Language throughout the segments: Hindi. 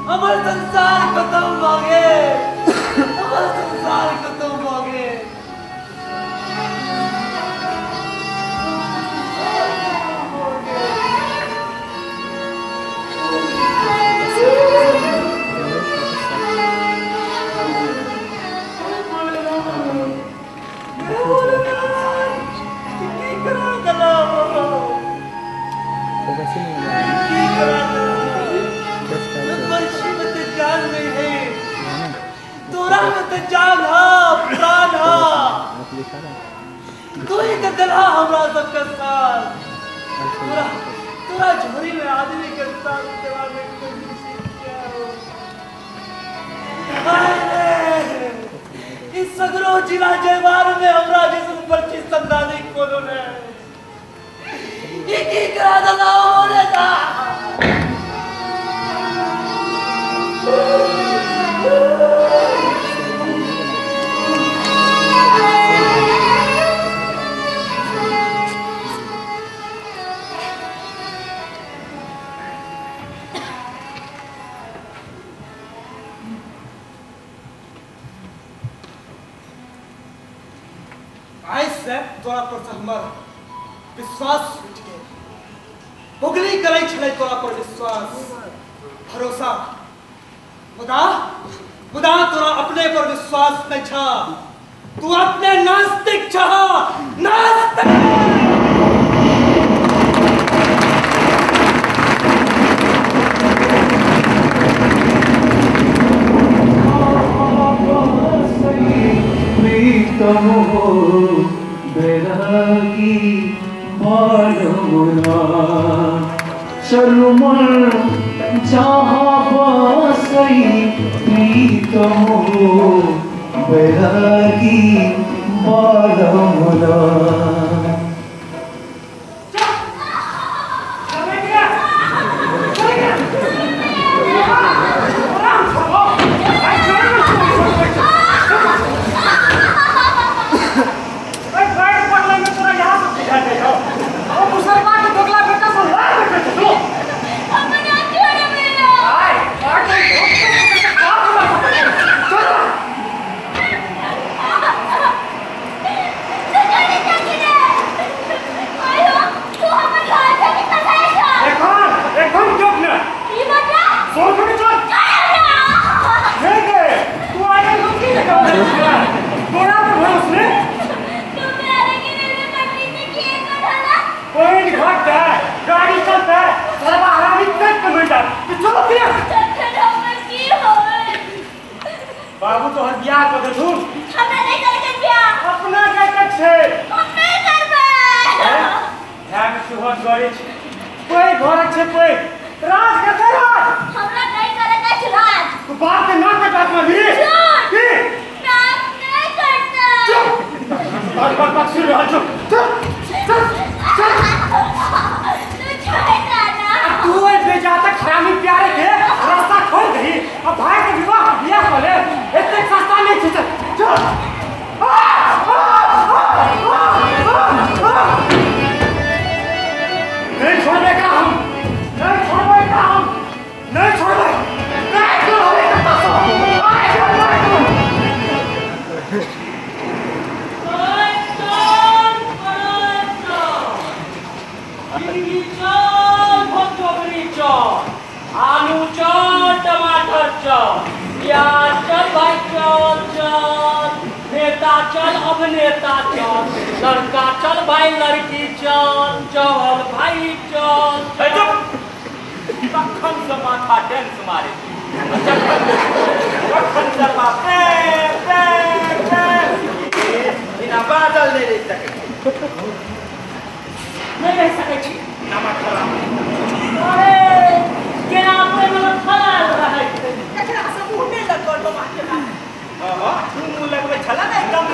हमारे संसार खत्म हो गए, हमारे संसार खत्म हो गए। हमरा सबका साथ तोरा झोरी में आदमी के साथ तेरा में क्या हो इस सगरो जिला जयवार में हमरा जिसम पर की संदानी कोनो ने ये की करा दला होने दा तोरा पर हमर विश्वास उठ गए बुगली करे छले तोरा पर विश्वास भरोसा मुदा तोरा अपने पर विश्वास नहीं छा तू अपने नास्तिक छा नास्तिक बैरागी बालमुना शर्मल जहाँ बसई प्रीतम बैरागी बालमुना बाबू तो हर बियाह कर दे तू हमरा नहीं करके बियाह अपना क्या कर छे हम नहीं करबे ध्यान सुहत गरी कोई घर छे कोई राज के दे राज हमरा नहीं करके छराज तू बात के ना कटत में भी की नाम नहीं करता चुप बात पक्षी रह चुप चल तू छोड़ ना तू ए बेजाता खरामी प्यारे के रास्ता खोल गई अब भाई के विवाह बियाह कर ले इतने सस्ता नहीं चल चल नहीं छोड़ेगा हम नहीं छोड़ेगा हम नहीं छोड़ेगा नहीं छोड़ेगा आलू चॉप टमाटर चॉप प्याज सब नेता चल, लड़का चल भाई लड़की चल, चल भाई चल। तखन से माथा डेंस मारे तखन से बिना बादल नहीं रह सके नहीं रह सके छी नमक खराब अरे केना पे मतलब खराब रहे एकरा से मुंह नहीं लगल तो माके ना हां मुंह लगबे छला ना एकदम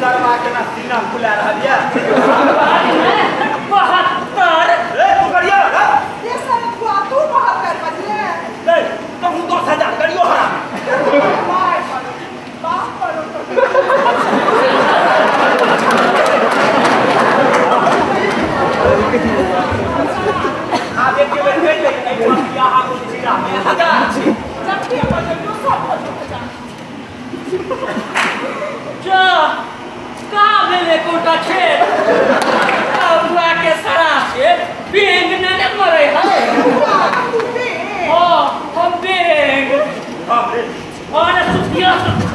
सरवा के ना सीना खुला रह दिया 72 ए पकड़िया ये सब बुआ तू बाहर कर बजले ले तो हूं 10,000 करियो हरा माय पर बाप पर आप एक के बेर कह ले नहीं बियाह को छिरा में 1000 छी जब के बजल तो सब बजल जा का भेले कोटा छे बुआ के सरा से बेंग ने मरे है हां हम बेंग हां रे और सुतिया चला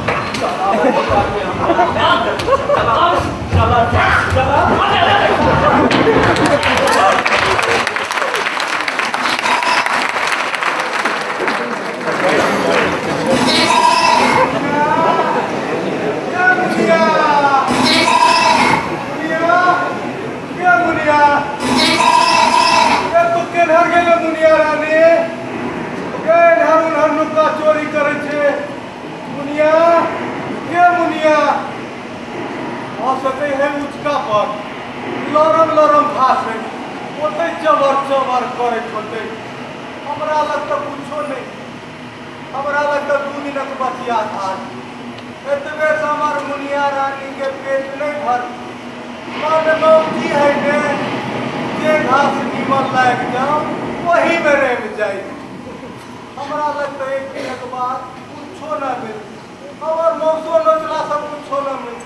चोरी करे छे मुनिया के मुनिया आ सके है उचका पर लरम लरम घास है ओते चबर चबर करे छोटे हमरा लग तो कुछो नहीं हमरा लग तो 2 मिनट बचिया था एतबे से हमार मुनिया रानी के पेट नहीं भर माने मौकी है ने जे घास नीमन लायक जाओ वही में रह जाए हमरा लग तो 1 मिनट बाद कुछो ना मिल और मौसो नचला सब कुछो ना मिल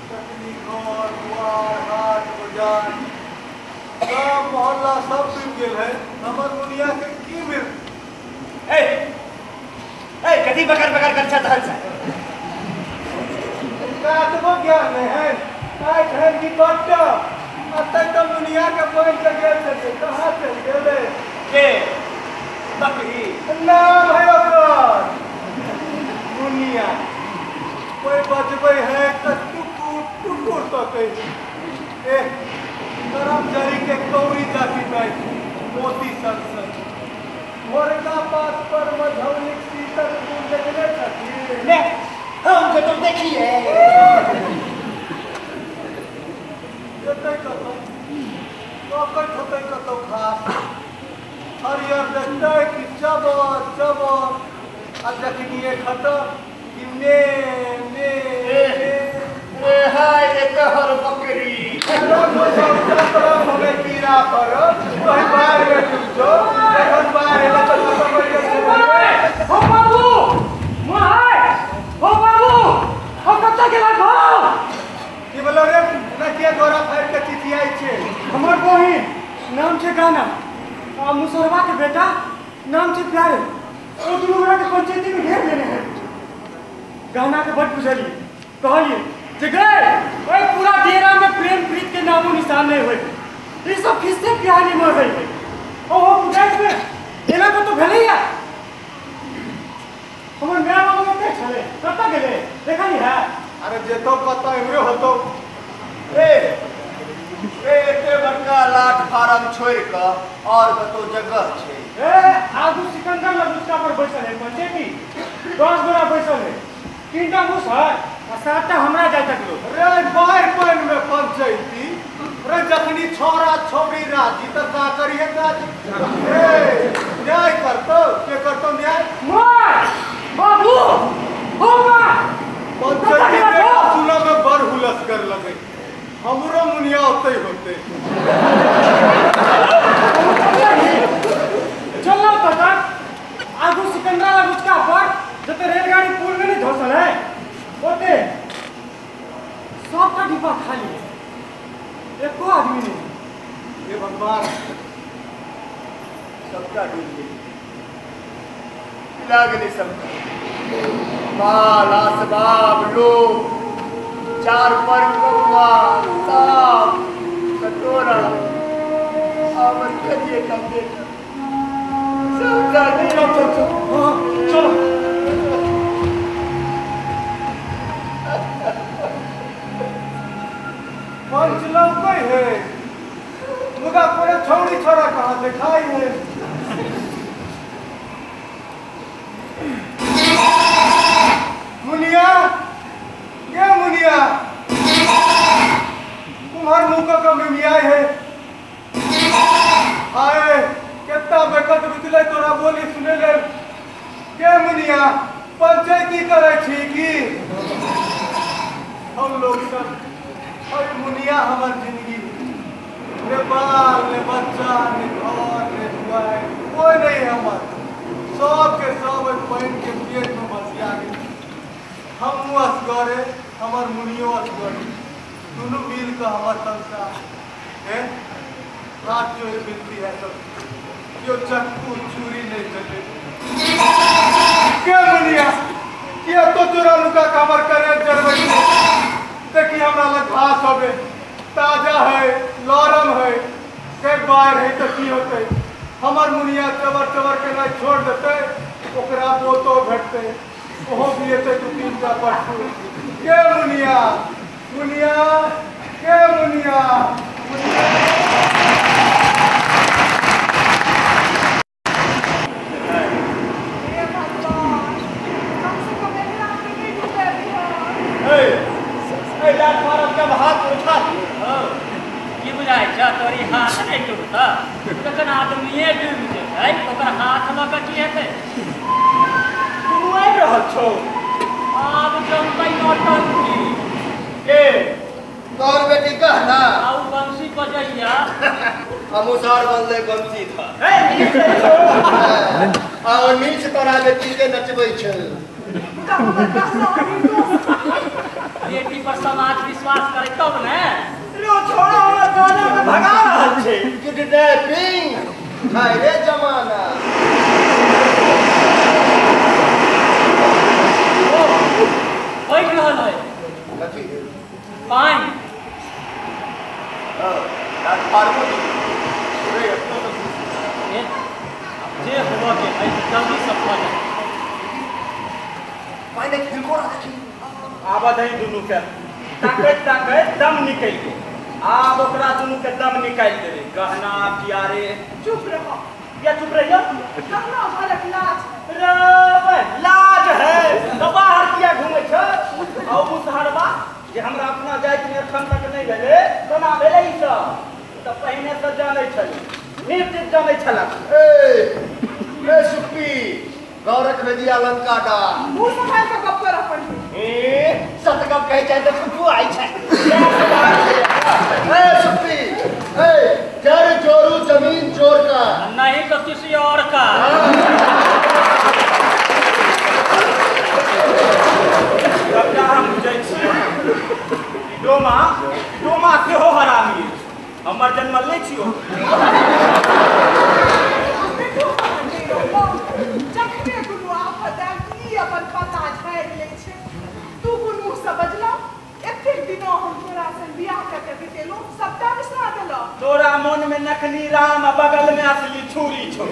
चटनी घर दुआर हाट बाजार सब मोहल्ला सब डूब गेल है हमर मुनिया के की मिल ए कथी बकर बकर कर छत हंस का तो ज्ञान नहीं है काय घर की बट्टा अतः तो मुनिया के पॉइंट लगे थे कहां चल गेले के बकरी नाम है ओकर मुनिया कोई बजबै है तो टुकुर टुकुर तो कही ए कर्मचारी के कौड़ी जाति में मोती संसद मोरका पास पर मधौलिक सीतक फूल देखले छथि ले हम के तो देखिए जतै कतौ ककर होतै कतौ खास हरियर देखतै कि चबर चबर आ जखनिए खतम कि ने ए हाय ये कहर बकरी हमें कीड़ा पर वही बाहर में डूब जो देखन बाहर है तो हो बाबू मोहाय हो बाबू हो कत्ता गेला घो की बोलो रे ना के गोरा फाइट के चिट्ठी आई छे हमर बहिन नाम छे गाना आ मुसरवा के बेटा नाम छे प्यारे ओ दुनु गोरा के पंचायती में घेर लेने हैं गाना के बड़ बुझली कहलिए जे गए ओए पूरा डेरा में प्रेम प्रीत के नामो निशान नहीं होई ई सब किससे कहानी मर गई है ओ हो बुझाइत में एना को तो भेलै या हमर माय बाबू के छले कत्ता गेले देखली है अरे जेतो कत हमरे होतो ए एते बड़का लाट फार्म छोड़ के और कतो जगह छे ए आगू सिकंदर लगुस्का पर बैसल है पंचायती 10 गोरा बैसल है 3टा मुस है और 7टा हमरा जाय तक लो रे बाहर कोन में पंचायती रे जखनी छोरा छोरी राजी त का करिए गाजी ए न्याय करतो के करतो न्याय मार बाबू हो मार पंचायती के सुना में बड़ हुलस कर लगे हमरो मुनिया होते होते चलो पता आगू सिकंदर लगुस्का पर जब रेलगाड़ी पुल में नहीं धसल है ओते सबका डिब्बा खाली है एको आदमी नहीं हे भगवान सबका डूब गई लाग नहीं सकता। माल असबाब लोग, चार पर कौवा, सांप, कटोरा, आमद करिए कम देखा। समझा नहीं। चलो पंच लौकै है मुदा कोई छौड़ी छोरा कहाँ दिखाई है। मुनिया, ये मुनिया, तुम्हारे मुंह का कम मियाई है। आए कितना बेकत बितले तोरा बोली सुने ले। के मुनिया पंचायती करे छी की हम लोग सब और मुनिया हमार जिंदगी ने बाल ने बच्चा ने घर ने दुआई कोई नहीं हमार सब के सब पैन के पेट में बसिया गए। हम असगरे हमार मुनियो असगरे दोनों मिल का हमार संसार है। रात जो मिलती है तो जो चक्कू चूरी नहीं चले। क्या मुनिया क्या तो चोरा लुका कमर करे जरबई देखी हमरा लग घास होबे ताजा है लौरम है के बाहर है तो की होते हमार मुनिया चबर चबर के ना छोड़ देते ओकरा बोतो घटते ओहो भी तो तीन चा पट्टू। के मुनिया मुनिया के मुनिया हे भगवान, कम से कम एक रात में नहीं डूबे भी हो। लात मारब जब हाथ उठा की बुझाइ छ तोरी हाथ नहीं टूटता तखन आदमीए डूब जेतै ओकर हाथ लऽ कऽ की हेतै। तुम आबि रहल छौ आब जमतै नौटंकी के तोर बेटी कहना आउ बंसी बजैया अनुसार बनले बंसी था आ नीच तोरा बेटी के नचबै छै। बेटी पर समाज विश्वास करे तब ने रो छोड़ा हमरा गाना में भगा रहल छै। किडनैपिंग हाय रे जमाना। बैठ रहल है कथी पाइन रात पार्वती रे अपना जे हुआ के है जल्दी सब हो जाए। पाइन खिलको रखी आबद है दुनू के ताकत ताकत दम निकल गए। आब ओकरा दुनू के दम निकाल देबे। गहना प्यारे चुप रहो। या चुप रहियो। कहना भरक लाज रे लाज है तो बाहर किया घूमे छ औ मुसहरबा जे हमरा अपना जाति में एखन तक नहीं भेले कोना भेले ई सब तो पहिने से जाने छली निर्दित जाने छलक। ए सुप्पी गौरक भेजिया लंका डा मुंह संभाल के गप कर अपन। सतगप कहे चाहे तो फुफू आई छै। ए सुप्पी जड़ जोरू जमीन चोर का नहीं तो किसी और का। कब्जा हम बुझै छी डोमा डोमा सेहो हरामी हमर जन्मल नहीं छियो। जखने कोनो आफत आबि अपन पता झाड़ि लै छै। तू कोनो से बजला एतेक दिनो हम तोरा से बियाह करके बितेलो सबटा बिसरा देलो। तोरा मन में नखनी राम बगल में असली छुरी छो।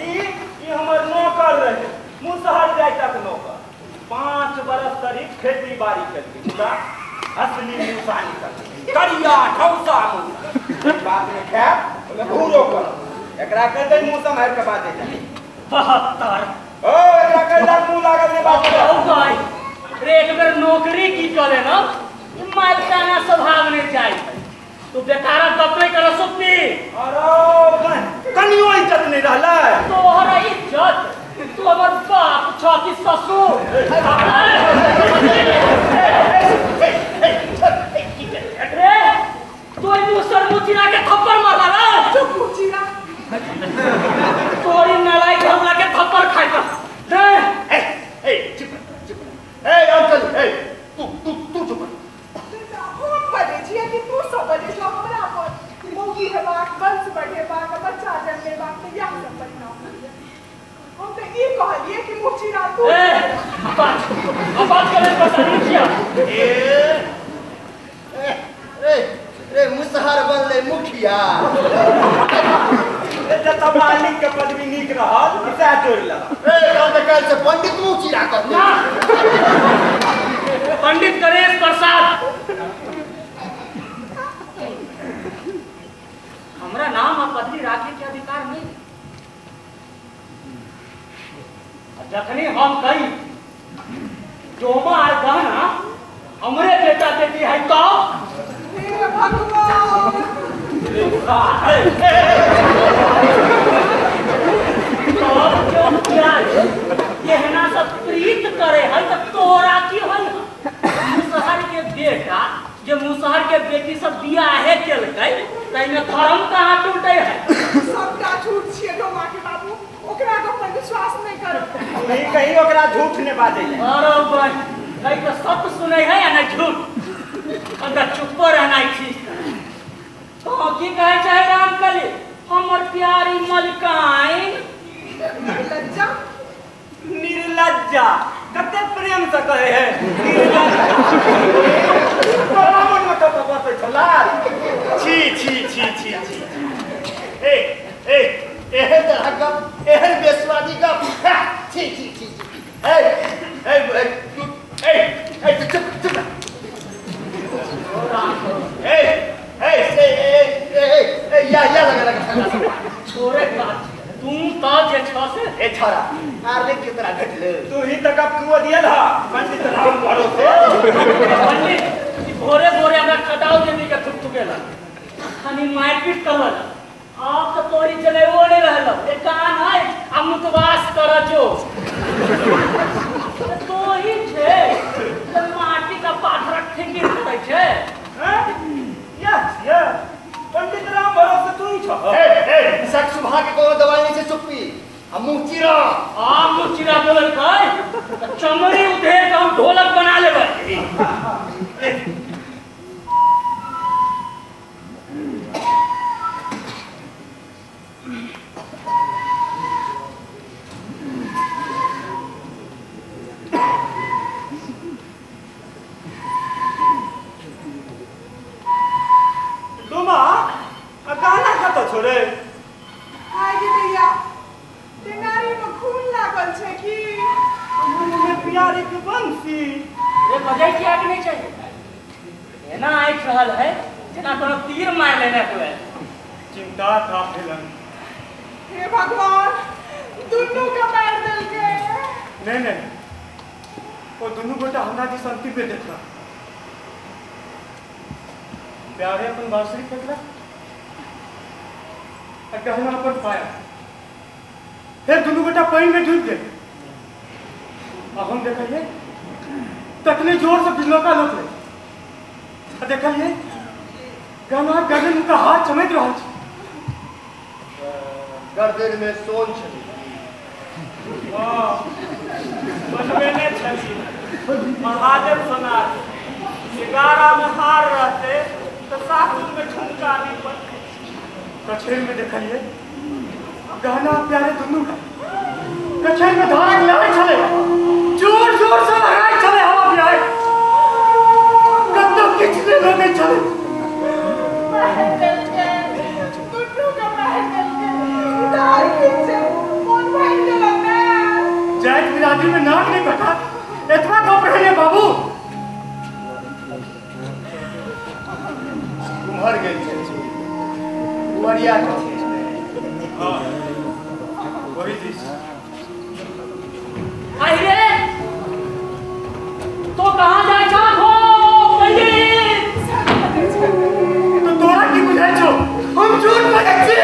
ई हमर नौकर रहे मुसहर जाय तक नौकर 5 बरस करीब खेती बाड़ी करती पूरा असली मुसानी कर करिया ठौसा मुंह बात में खैर ओले भूरो कर एकरा कह दे मुंह संभाल के बात दे 72 ओ एकरा कह दे मुंह लागल ने बात ओ भाई रे एक बेर नौकरी की करे ना मालकाना स्वभाव नहीं चाहिए। तू बेकारा गप नहीं कर सुप्पी। अरे कनियो इज्जत नहीं रहला तोहरा इज्जत तू हमर बाप छ कि ससुर। रे तू दूसर मुचिरा के थप्पड़ मारा रे। चुप मुचिरा। तोरी नालायक हमला के थप्पड़ खाइ का चुप अंकल तू चुप। हम बजे छिए कि तू सब बजे छो हमरा पर। मौगी हेबाक वंश बढ़ेबाक बच्चा जन्मेबाक बियाह सब मुँह चिरा तू बात करें पता किया मुसहर बनले मुखिया जब मालिक के पदवी नीक रहल किसा जोड़ लगा कल से पंडित मुँह चिरा करते पंडित गणेश प्रसाद हमारा नाम और पदवी राखे के अधिकार नहीं जखनी हम कही जोमा और गहना हमरे बेटा बेटी है तो हे भगवान कहना सब प्रीत करे है तो तोरा की है मुसहर के बेटा जो मुसहर के बेटी सब बियाहे केलकै तइमे धर्म कहाँ टूटे है सबटा झूठ छिए डोमा के बाबू ओकरा को पर विश्वास नहीं करो नहीं कहीं ओकरा झूठ ने बाजे अरे भाई कहीं तो सत्य सुने है या नहीं झूठ अगर चुप रहना ही तो की कहे चाहे राम कली हमर प्यारी मलकाई लज्जा निर्लज्जा कते प्रेम से कहे है तोरा मन में तो बसे छला छी छी छी छी छी ए एहे तरह का एहे बेस्वादी का छी छी छी चुप या लगा छोरे का तुम तो जे छसे ए छोरा आरले की तरह घटले तू ही तक अब कुआ दिया था पंडित राम भरोसे पंडित भोरे भोरे हमरा खटाव देवी के थुकथुकेला खाली मारपीट करल आप तो तोरी जलेबो नहीं रहल एक कान है अमुतवास कर जो तो ही छे तो माटी का पाठ रखे के करे छे हैं या पंडित राम भरोसे तू ही छ सक सुबह के कोनो दवाई नहीं से चुप्पी हम मुंह चिरा आ मुचिरा बोलल कई चमड़ी उधेर के हम ढोलक बना लेबै डोमा गाना कत छोरे आगे भैया टेंगारी में खून लागल छे कि हमन में प्यारे के बंसी ये बजाई के आगे नहीं चाहिए एना आइठ रहल है जना कोनो तीर मार लेने हुए चिंता था फिलन हे भगवान दुनू का मार दिल के नहीं वो दोनों बेटा हमरा की शांति पे देखला प्यारे अपन बांसुरी फेंकला गहना अपन पाया फिर दोनों बेटा पानी में डूब गए अब हम देखिए तकने जोर से बिजलौका लोक ले देखिए गहना गर्दन का हाथ चमक रहा है गर्दन में सोन छली बनवे ने छली महादेव सुना 11 में हार रहते तो सासुर में झुमका नहीं पड़ते कछेर में देखिए गहना प्यारे दोनों का कछेर में धारा लहर चले जोर जोर से लहर चले हवा प्यारे कदम किचले लगे चले मार दिल के दुनू का मार दिल के दाई के मन भाई दिल में जैक बिरादरी में नाक नहीं कटा इतना कब रहे बाबू तुम्हार गई छे उमरिया के हाँ वही चीज अरे तो कहां जाए जा हो पंडित तो तोरा की बुझाई छो हम झूठ बोले छी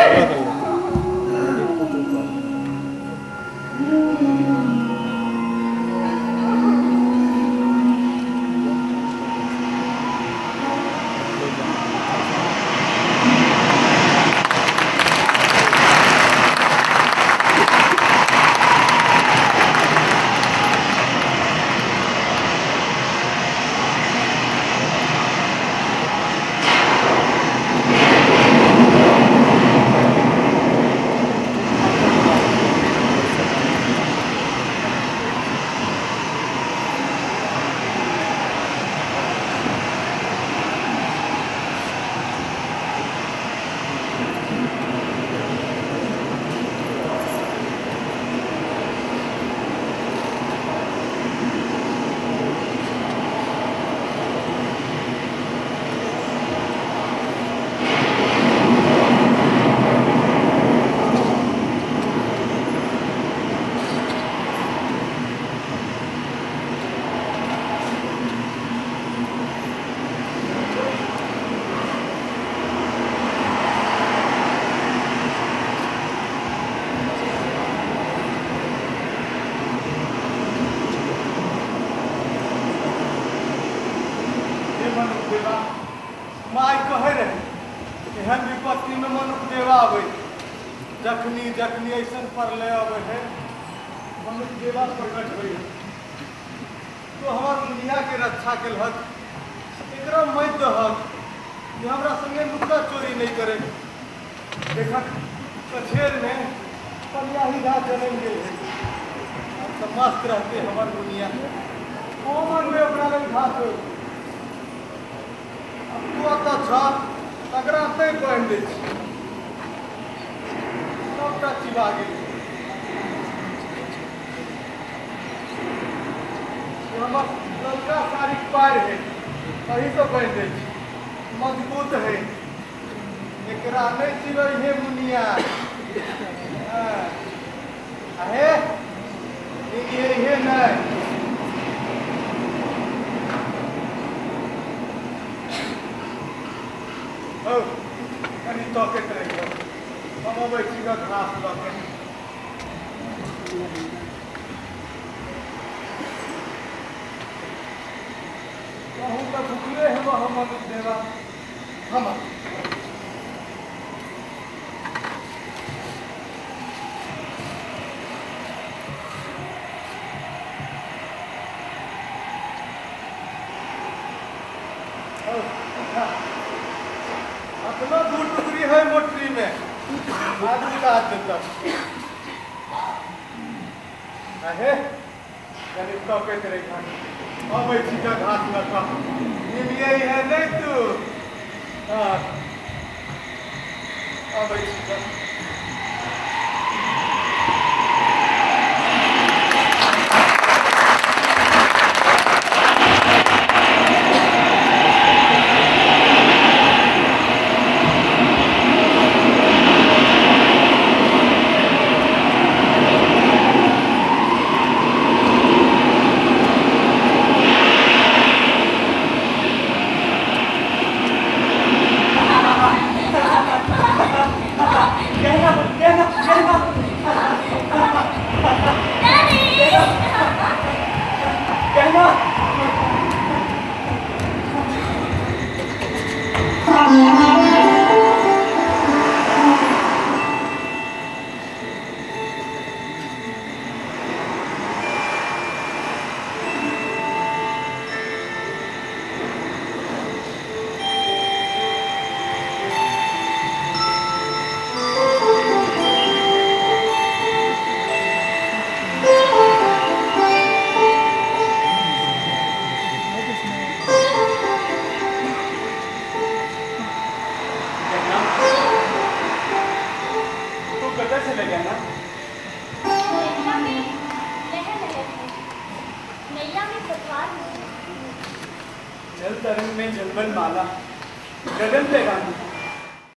विपत्ति में मनुष्य देवा आवे जखनी जखनी ऐसा परले आवे है मनुष्य देवा प्रकट हुई तो हमार दुनिया के रक्षा के हक एकरा मध्य हक कि हमरा संगे मुद्दा चोरी नहीं करे देखा कछेर में कल्याही रात जन्म गए तो मस्त रहते हमार दुनिया ओ मन में अपना लग घास हो अब तू आता छा तगड़ा ते पहन दे सबटा चिबा गेल हमर लड़का साड़ी पार है सही तो पहन दे मजबूत है एकरा नहीं चिबै हे मुनिया आहे ये नहीं ओ कनी तो के तरह हम बैठी का घास लगे कहूँ तो भूखले हैं वो हम देवा हम अपना दूर टुकड़ी है मोटरी में आदमी का हाथ देता है यानी तो के तेरे खाने अब ऐसी का घास लगा ये यही है नहीं तू हाँ अब ऐसी का जल तरंग में जलबल माला गगन पे गाना